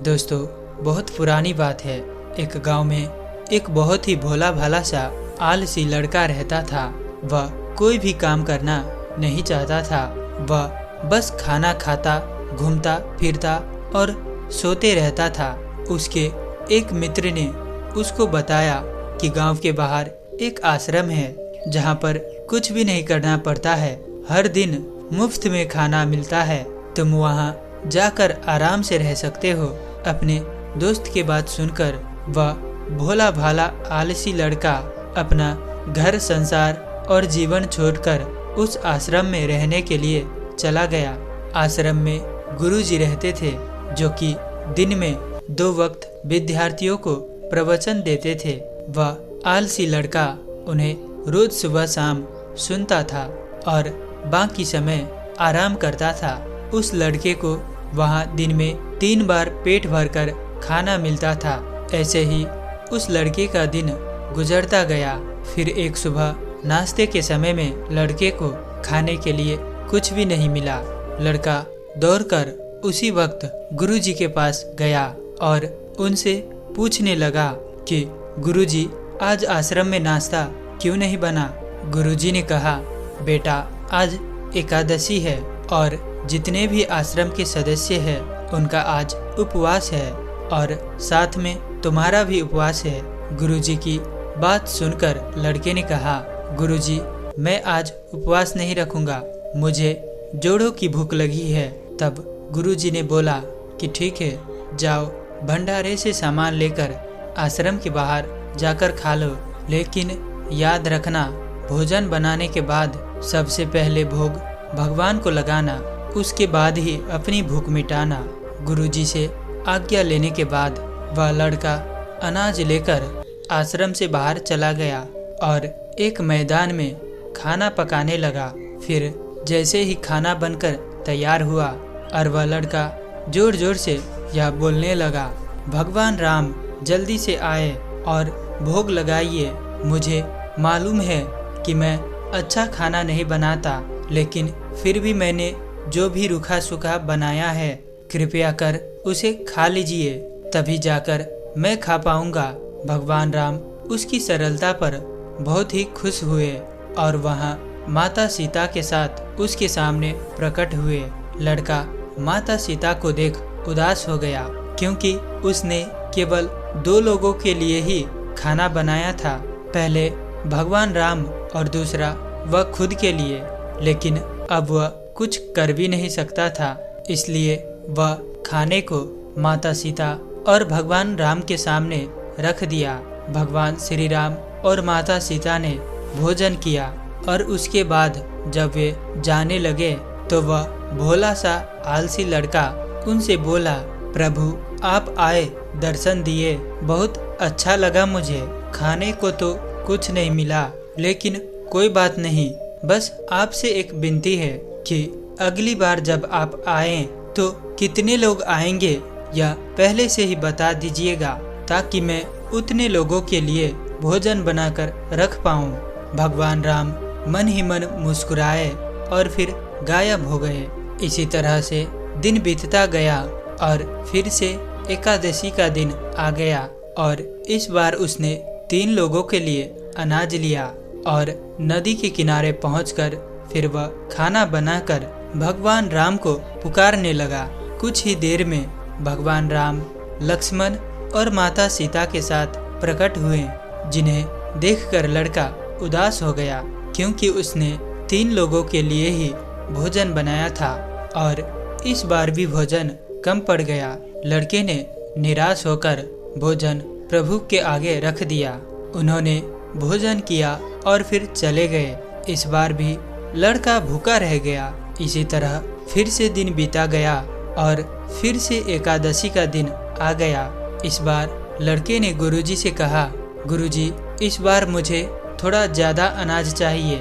दोस्तों, बहुत पुरानी बात है। एक गांव में एक बहुत ही भोला भाला सा आलसी लड़का रहता था। वह कोई भी काम करना नहीं चाहता था। वह बस खाना खाता, घूमता फिरता और सोते रहता था। उसके एक मित्र ने उसको बताया कि गांव के बाहर एक आश्रम है जहां पर कुछ भी नहीं करना पड़ता है। हर दिन मुफ्त में खाना मिलता है। तुम वहां जाकर आराम से रह सकते हो। अपने दोस्त की बात सुनकर वह भोला भाला आलसी लड़का अपना घर, संसार और जीवन छोड़कर उस आश्रम में रहने के लिए चला गया। आश्रम में गुरुजी रहते थे, जो कि दिन में 2 वक्त विद्यार्थियों को प्रवचन देते थे। वह आलसी लड़का उन्हें रोज सुबह शाम सुनता था और बाकी समय आराम करता था। उस लड़के को वहाँ दिन में 3 बार पेट भरकर खाना मिलता था। ऐसे ही उस लड़के का दिन गुजरता गया। फिर एक सुबह नाश्ते के समय में लड़के को खाने के लिए कुछ भी नहीं मिला। लड़का दौड़कर उसी वक्त गुरुजी के पास गया और उनसे पूछने लगा कि गुरुजी, आज आश्रम में नाश्ता क्यों नहीं बना? गुरुजी ने कहा, बेटा, आज एकादशी है और जितने भी आश्रम के सदस्य हैं उनका आज उपवास है और साथ में तुम्हारा भी उपवास है। गुरुजी की बात सुनकर लड़के ने कहा, गुरुजी, मैं आज उपवास नहीं रखूंगा, मुझे जोड़ों की भूख लगी है। तब गुरुजी ने बोला कि ठीक है, जाओ भंडारे से सामान लेकर आश्रम के बाहर जाकर खा लो, लेकिन याद रखना, भोजन बनाने के बाद सबसे पहले भोग भगवान को लगाना, उसके बाद ही अपनी भूख मिटाना। गुरुजी से आज्ञा लेने के बाद वह लड़का अनाज लेकर आश्रम से बाहर चला गया और एक मैदान में खाना पकाने लगा। फिर जैसे ही खाना बनकर तैयार हुआ और वह लड़का जोर जोर से यह बोलने लगा, भगवान राम जल्दी से आए और भोग लगाइए। मुझे मालूम है कि मैं अच्छा खाना नहीं बनाता, लेकिन फिर भी मैंने जो भी रूखा सूखा बनाया है, कृपया कर उसे खा लीजिए, तभी जाकर मैं खा पाऊंगा। भगवान राम उसकी सरलता पर बहुत ही खुश हुए और वहां माता सीता के साथ उसके सामने प्रकट हुए। लड़का माता सीता को देख उदास हो गया, क्योंकि उसने केवल 2 लोगों के लिए ही खाना बनाया था, पहले भगवान राम और दूसरा वह खुद के लिए। लेकिन अब वह कुछ कर भी नहीं सकता था, इसलिए वह खाने को माता सीता और भगवान राम के सामने रख दिया। भगवान श्री राम और माता सीता ने भोजन किया और उसके बाद जब वे जाने लगे तो वह भोला सा आलसी लड़का उनसे बोला, प्रभु, आप आए, दर्शन दिए, बहुत अच्छा लगा मुझे। खाने को तो कुछ नहीं मिला, लेकिन कोई बात नहीं, बस आपसे एक विनती है कि अगली बार जब आप आएं तो कितने लोग आएंगे या पहले से ही बता दीजिएगा, ताकि मैं उतने लोगों के लिए भोजन बनाकर रख पाऊं। भगवान राम मन ही मन मुस्कुराए और फिर गायब हो गए। इसी तरह से दिन बीतता गया और फिर से एकादशी का दिन आ गया और इस बार उसने 3 लोगों के लिए अनाज लिया और नदी के किनारे पहुंचकर फिर वह खाना बनाकर भगवान राम को पुकारने लगा। कुछ ही देर में भगवान राम लक्ष्मण और माता सीता के साथ प्रकट हुए, जिन्हें देखकर लड़का उदास हो गया, क्योंकि उसने 3 लोगों के लिए ही भोजन बनाया था और इस बार भी भोजन कम पड़ गया। लड़के ने निराश होकर भोजन प्रभु के आगे रख दिया। उन्होंने भोजन किया और फिर चले गए। इस बार भी लड़का भूखा रह गया। इसी तरह फिर से दिन बीता गया और फिर से एकादशी का दिन आ गया। इस बार लड़के ने गुरुजी से कहा, गुरुजी, इस बार मुझे थोड़ा ज़्यादा अनाज चाहिए।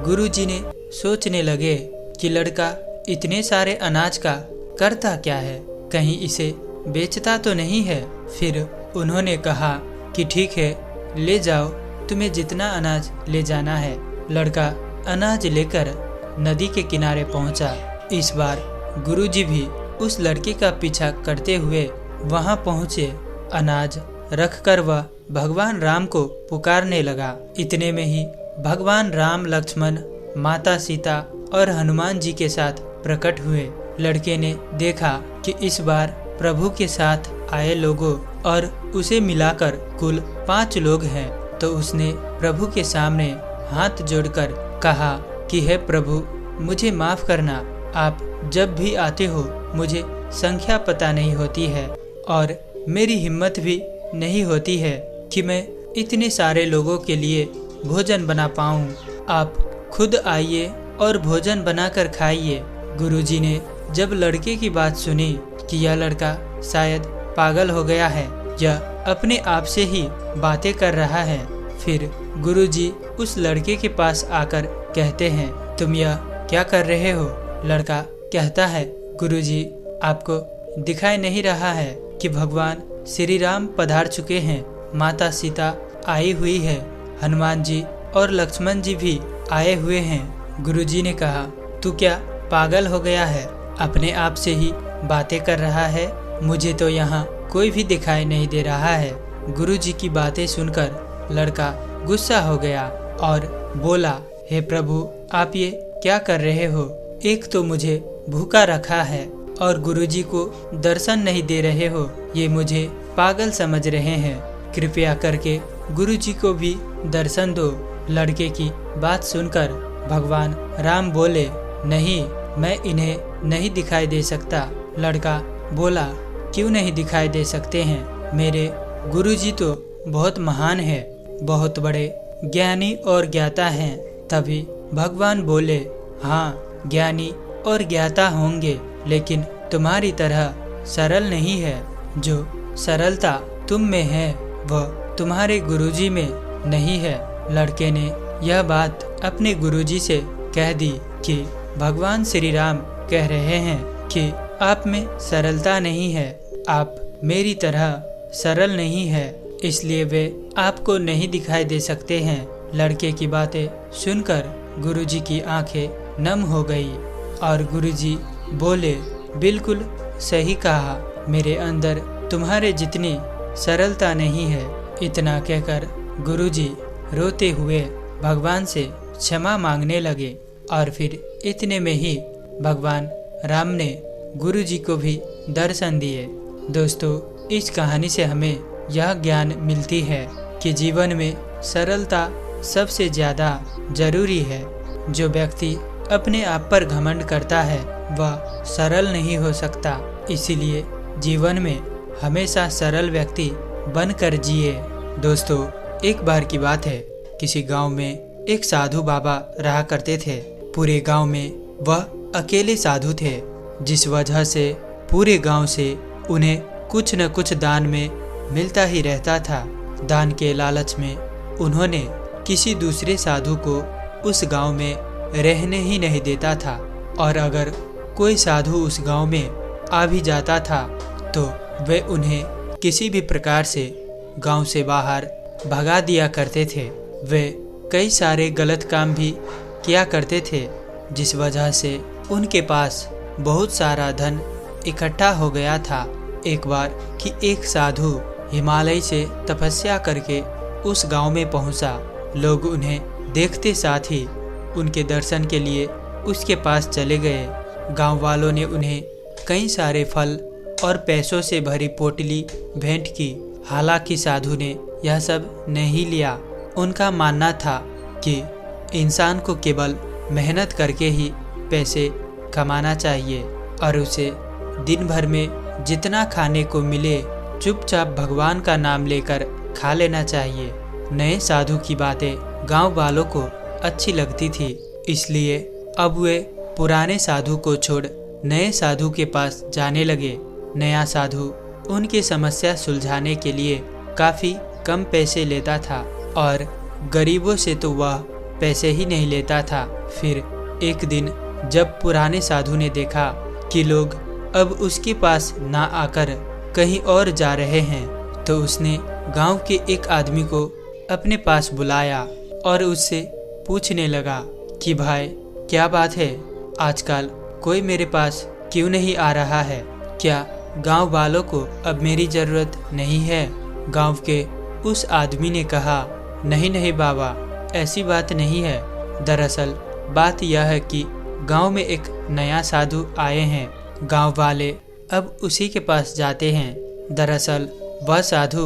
गुरुजी ने सोचने लगे कि लड़का इतने सारे अनाज का करता क्या है, कहीं इसे बेचता तो नहीं है। फिर उन्होंने कहा कि ठीक है, ले जाओ, तुम्हें जितना अनाज ले जाना है। लड़का अनाज लेकर नदी के किनारे पहुंचा। इस बार गुरुजी भी उस लड़के का पीछा करते हुए वहां पहुंचे। अनाज रखकर वह भगवान राम को पुकारने लगा। इतने में ही भगवान राम, लक्ष्मण, माता सीता और हनुमान जी के साथ प्रकट हुए। लड़के ने देखा कि इस बार प्रभु के साथ आए लोगों और उसे मिलाकर कुल 5 लोग हैं, तो उसने प्रभु के सामने हाथ जोड़कर कहा कि हे प्रभु, मुझे माफ करना। आप जब भी आते हो मुझे संख्या पता नहीं होती है और मेरी हिम्मत भी नहीं होती है कि मैं इतने सारे लोगों के लिए भोजन बना पाऊं। आप खुद आइए और भोजन बनाकर खाइए। गुरुजी ने जब लड़के की बात सुनी कि यह लड़का शायद पागल हो गया है, यह अपने आप से ही बातें कर रहा है, फिर गुरुजी उस लड़के के पास आकर कहते हैं, तुम यह क्या कर रहे हो? लड़का कहता है, गुरुजी, आपको दिखाई नहीं रहा है कि भगवान श्री राम पधार चुके हैं, माता सीता आई हुई है, हनुमान जी और लक्ष्मण जी भी आए हुए हैं। गुरुजी ने कहा, तू क्या पागल हो गया है? अपने आप से ही बातें कर रहा है, मुझे तो यहाँ कोई भी दिखाई नहीं दे रहा है। गुरुजी की बातें सुनकर लड़का गुस्सा हो गया और बोला, हे प्रभु, आप ये क्या कर रहे हो? एक तो मुझे भूखा रखा है और गुरुजी को दर्शन नहीं दे रहे हो, ये मुझे पागल समझ रहे हैं। कृपया करके गुरुजी को भी दर्शन दो। लड़के की बात सुनकर भगवान राम बोले, नहीं, मैं इन्हें नहीं दिखाई दे सकता। लड़का बोला, क्यों नहीं दिखाई दे सकते हैं? मेरे गुरुजी तो बहुत महान है, बहुत बड़े ज्ञानी और ज्ञाता हैं। तभी भगवान बोले, हाँ, ज्ञानी और ज्ञाता होंगे, लेकिन तुम्हारी तरह सरल नहीं है। जो सरलता तुम में है वह तुम्हारे गुरुजी में नहीं है। लड़के ने यह बात अपने गुरुजी से कह दी कि भगवान श्री राम कह रहे हैं कि आप में सरलता नहीं है, आप मेरी तरह सरल नहीं है, इसलिए वे आपको नहीं दिखाई दे सकते हैं। लड़के की बातें सुनकर गुरुजी की आंखें नम हो गई और गुरुजी बोले, बिल्कुल सही कहा, मेरे अंदर तुम्हारे जितनी सरलता नहीं है। इतना कहकर गुरुजी रोते हुए भगवान से क्षमा मांगने लगे और फिर इतने में ही भगवान राम ने गुरुजी को भी दर्शन दिए। दोस्तों, इस कहानी से हमें यह ज्ञान मिलती है कि जीवन में सरलता सबसे ज़्यादा जरूरी है। जो व्यक्ति अपने आप पर घमंड करता है वह सरल नहीं हो सकता। इसीलिए जीवन में हमेशा सरल व्यक्ति बनकर जिए। दोस्तों, एक बार की बात है, किसी गांव में एक साधु बाबा रहा करते थे। पूरे गांव में वह अकेले साधु थे, जिस वजह से पूरे गांव से उन्हें कुछ न कुछ दान में मिलता ही रहता था। दान के लालच में उन्होंने किसी दूसरे साधु को उस गांव में रहने ही नहीं देता था, और अगर कोई साधु उस गांव में आ भी जाता था तो वे उन्हें किसी भी प्रकार से गांव से बाहर भगा दिया करते थे। वे कई सारे गलत काम भी किया करते थे, जिस वजह से उनके पास बहुत सारा धन इकट्ठा हो गया था। एक बार कि एक साधु हिमालय से तपस्या करके उस गांव में पहुंचा। लोग उन्हें देखते साथ ही उनके दर्शन के लिए उसके पास चले गए। गांव वालों ने उन्हें कई सारे फल और पैसों से भरी पोटली भेंट की। हालांकि साधु ने यह सब नहीं लिया। उनका मानना था कि इंसान को केवल मेहनत करके ही पैसे कमाना चाहिए और उसे दिन भर में जितना खाने को मिले चुपचाप भगवान का नाम लेकर खा लेना चाहिए। नए साधु की बातें गांव वालों को अच्छी लगती थी, इसलिए अब वे पुराने साधु को छोड़ नए साधु के पास जाने लगे। नया साधु उनकी समस्या सुलझाने के लिए काफ़ी कम पैसे लेता था और गरीबों से तो वह पैसे ही नहीं लेता था। फिर एक दिन जब पुराने साधु ने देखा कि लोग अब उसके पास ना आकर कहीं और जा रहे हैं, तो उसने गांव के एक आदमी को अपने पास बुलाया और उससे पूछने लगा कि भाई, क्या बात है, आजकल कोई मेरे पास क्यों नहीं आ रहा है? क्या गांव वालों को अब मेरी जरूरत नहीं है। गांव के उस आदमी ने कहा, नहीं नहीं बाबा, ऐसी बात नहीं है। दरअसल बात यह है कि गांव में एक नया साधु आए हैं। गांव वाले अब उसी के पास जाते हैं। दरअसल वह साधु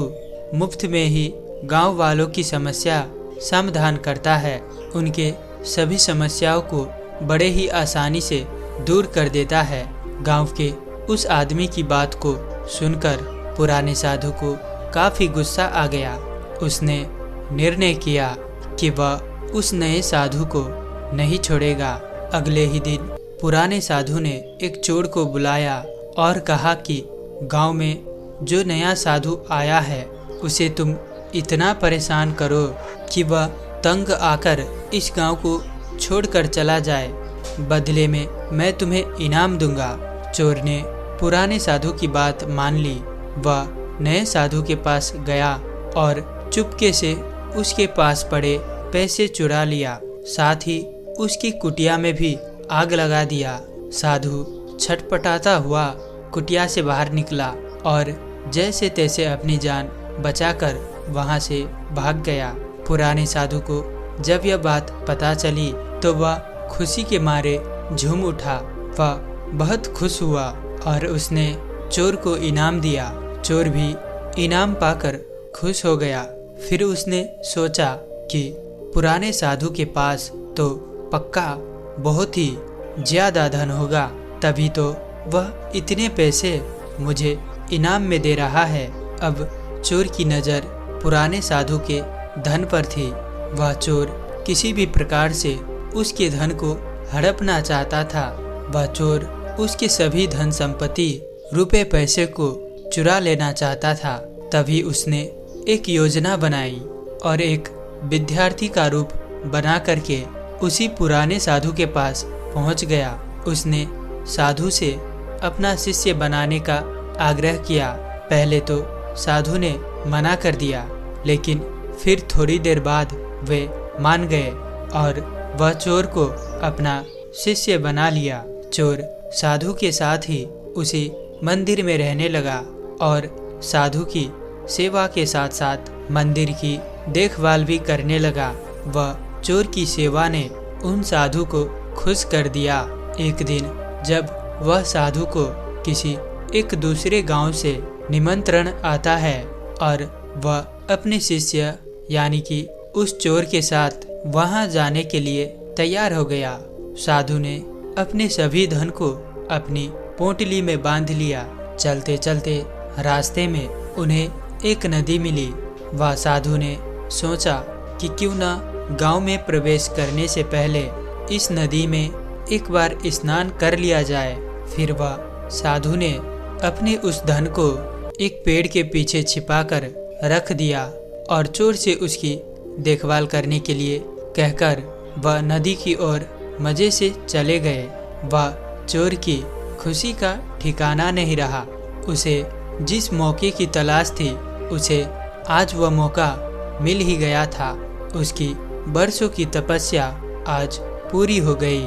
मुफ्त में ही गांव वालों की समस्या समाधान करता है। उनके सभी समस्याओं को बड़े ही आसानी से दूर कर देता है। गांव के उस आदमी की बात को सुनकर पुराने साधु को काफ़ी गुस्सा आ गया। उसने निर्णय किया कि वह उस नए साधु को नहीं छोड़ेगा। अगले ही दिन पुराने साधु ने एक चोर को बुलाया और कहा कि गांव में जो नया साधु आया है उसे तुम इतना परेशान करो कि वह तंग आकर इस गांव को छोड़कर चला जाए। बदले में मैं तुम्हें इनाम दूंगा। चोर ने पुराने साधु की बात मान ली। वह नए साधु के पास गया और चुपके से उसके पास पड़े पैसे चुरा लिया। साथ ही उसकी कुटिया में भी आग लगा दिया। साधु छटपटाता हुआ कुटिया से बाहर निकला और जैसे तैसे अपनी जान बचाकर वहां से भाग गया। पुराने साधु को जब यह बात पता चली तो वह खुशी के मारे झूम उठा। वह बहुत खुश हुआ और उसने चोर को इनाम दिया। चोर भी इनाम पाकर खुश हो गया। फिर उसने सोचा कि पुराने साधु के पास तो पक्का बहुत ही ज्यादा धन होगा, तभी तो वह इतने पैसे मुझे इनाम में दे रहा है। अब चोर की नज़र पुराने साधु के धन पर थी। वह चोर किसी भी प्रकार से उसके धन को हड़पना चाहता था। वह चोर उसके सभी धन संपत्ति, रुपए पैसे को चुरा लेना चाहता था। तभी उसने एक योजना बनाई और एक विद्यार्थी का रूप बना करके उसी पुराने साधु के पास पहुंच गया। उसने साधु से अपना शिष्य बनाने का आग्रह किया। पहले तो साधु ने मना कर दिया, लेकिन फिर थोड़ी देर बाद वे मान गए और वह चोर को अपना शिष्य बना लिया। चोर साधु के साथ ही उसी मंदिर में रहने लगा और साधु की सेवा के साथ साथ मंदिर की देखभाल भी करने लगा। वह चोर की सेवा ने उन साधु को खुश कर दिया। एक दिन जब वह साधु को किसी एक दूसरे गांव से निमंत्रण आता है और वह अपने शिष्य यानी कि उस चोर के साथ वहां जाने के लिए तैयार हो गया। साधु ने अपने सभी धन को अपनी पोटली में बांध लिया। चलते चलते रास्ते में उन्हें एक नदी मिली। वह साधु ने सोचा कि क्यों न गांव में प्रवेश करने से पहले इस नदी में एक बार स्नान कर लिया जाए। फिर वह साधु ने अपने उस धन को एक पेड़ के पीछे छिपाकर रख दिया और चोर से उसकी देखभाल करने के लिए कहकर वह नदी की ओर मजे से चले गए। वह चोर की खुशी का ठिकाना नहीं रहा। उसे जिस मौके की तलाश थी उसे आज वह मौका मिल ही गया था। उसकी बरसों की तपस्या आज पूरी हो गई।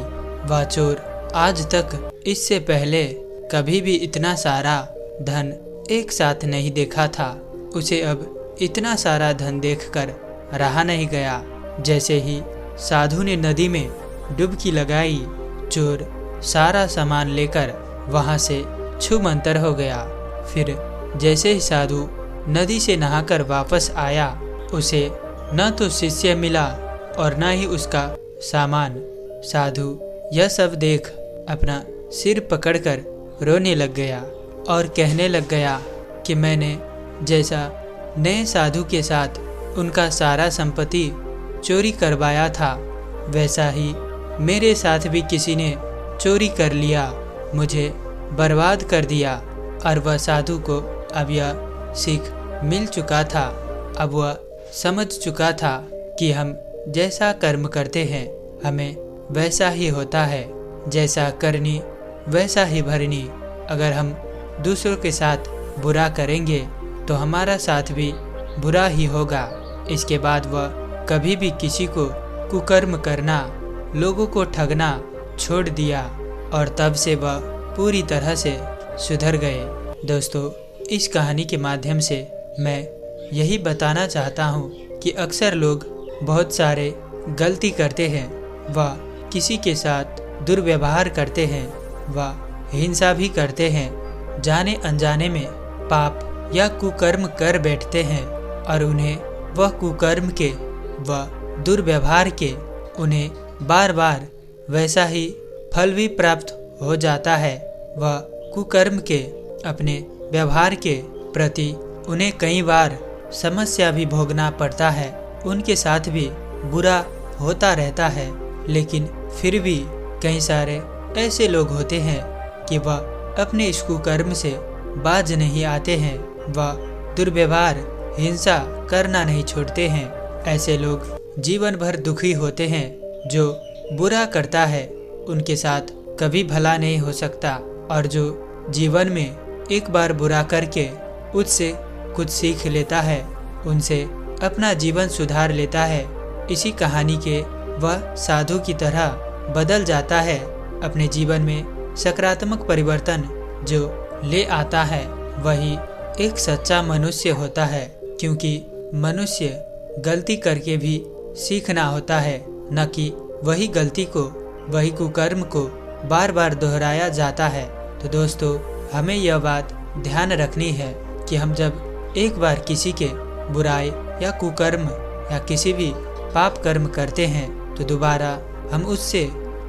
वह चोर आज तक इससे पहले कभी भी इतना सारा धन एक साथ नहीं देखा था। उसे अब इतना सारा धन देखकर रहा नहीं गया। जैसे ही साधु ने नदी में डुबकी लगाई, चोर सारा सामान लेकर वहां से छूमंतर हो गया। फिर जैसे ही साधु नदी से नहाकर वापस आया, उसे न तो शिष्य मिला और न ही उसका सामान। साधु यह सब देख अपना सिर पकड़कर रोने लग गया और कहने लग गया कि मैंने जैसा नए साधु के साथ उनका सारा संपत्ति चोरी करवाया था, वैसा ही मेरे साथ भी किसी ने चोरी कर लिया, मुझे बर्बाद कर दिया। और वह साधु को अब यह सीख मिल चुका था। अब वह समझ चुका था कि हम जैसा कर्म करते हैं हमें वैसा ही होता है। जैसा करनी वैसा ही भरनी। अगर हम दूसरों के साथ बुरा करेंगे तो हमारा साथ भी बुरा ही होगा। इसके बाद वह कभी भी किसी को कुकर्म करना, लोगों को ठगना छोड़ दिया और तब से वह पूरी तरह से सुधर गए। दोस्तों, इस कहानी के माध्यम से मैं यही बताना चाहता हूँ कि अक्सर लोग बहुत सारे गलती करते हैं व किसी के साथ दुर्व्यवहार करते हैं व हिंसा भी करते हैं। जाने अनजाने में पाप या कुकर्म कर बैठते हैं और उन्हें वह कुकर्म के व दुर्व्यवहार के उन्हें बार बार वैसा ही फल भी प्राप्त हो जाता है। वह कुकर्म के अपने व्यवहार के प्रति उन्हें कई बार समस्या भी भोगना पड़ता है। उनके साथ भी बुरा होता रहता है, लेकिन फिर भी कई सारे ऐसे लोग होते हैं कि वह अपने इस कुकर्म से बाज नहीं आते हैं, वह दुर्व्यवहार हिंसा करना नहीं छोड़ते हैं। ऐसे लोग जीवन भर दुखी होते हैं। जो बुरा करता है उनके साथ कभी भला नहीं हो सकता, और जो जीवन में एक बार बुरा करके उससे कुछ सीख लेता है, उनसे अपना जीवन सुधार लेता है। इसी कहानी के वह साधु की तरह बदल जाता है। अपने जीवन में सकारात्मक परिवर्तन जो ले आता है वही एक सच्चा मनुष्य होता है, क्योंकि मनुष्य गलती करके भी सीखना होता है, न कि वही गलती को, वही कुकर्म को बार बार दोहराया जाता है। तो दोस्तों, हमें यह बात ध्यान रखनी है कि हम जब एक बार किसी के बुराई या कुकर्म या किसी भी पाप कर्म करते हैं तो दोबारा हम उससे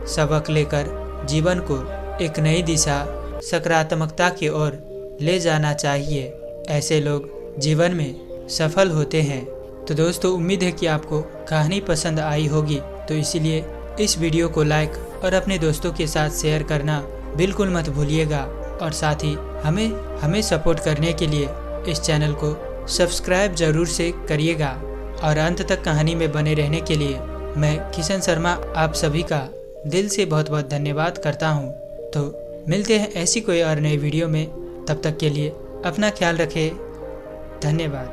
सबक लेकर जीवन को एक नई दिशा, सकारात्मकता की ओर ले जाना चाहिए। ऐसे लोग जीवन में सफल होते हैं। तो दोस्तों, उम्मीद है कि आपको कहानी पसंद आई होगी, तो इसीलिए इस वीडियो को लाइक और अपने दोस्तों के साथ शेयर करना बिल्कुल मत भूलिएगा। और साथ ही हमें सपोर्ट करने के लिए इस चैनल को सब्सक्राइब जरूर से करिएगा। और अंत तक कहानी में बने रहने के लिए मैं किशन शर्मा आप सभी का दिल से बहुत बहुत धन्यवाद करता हूँ। तो मिलते हैं ऐसी कोई और नई वीडियो में, तब तक के लिए अपना ख्याल रखें। धन्यवाद।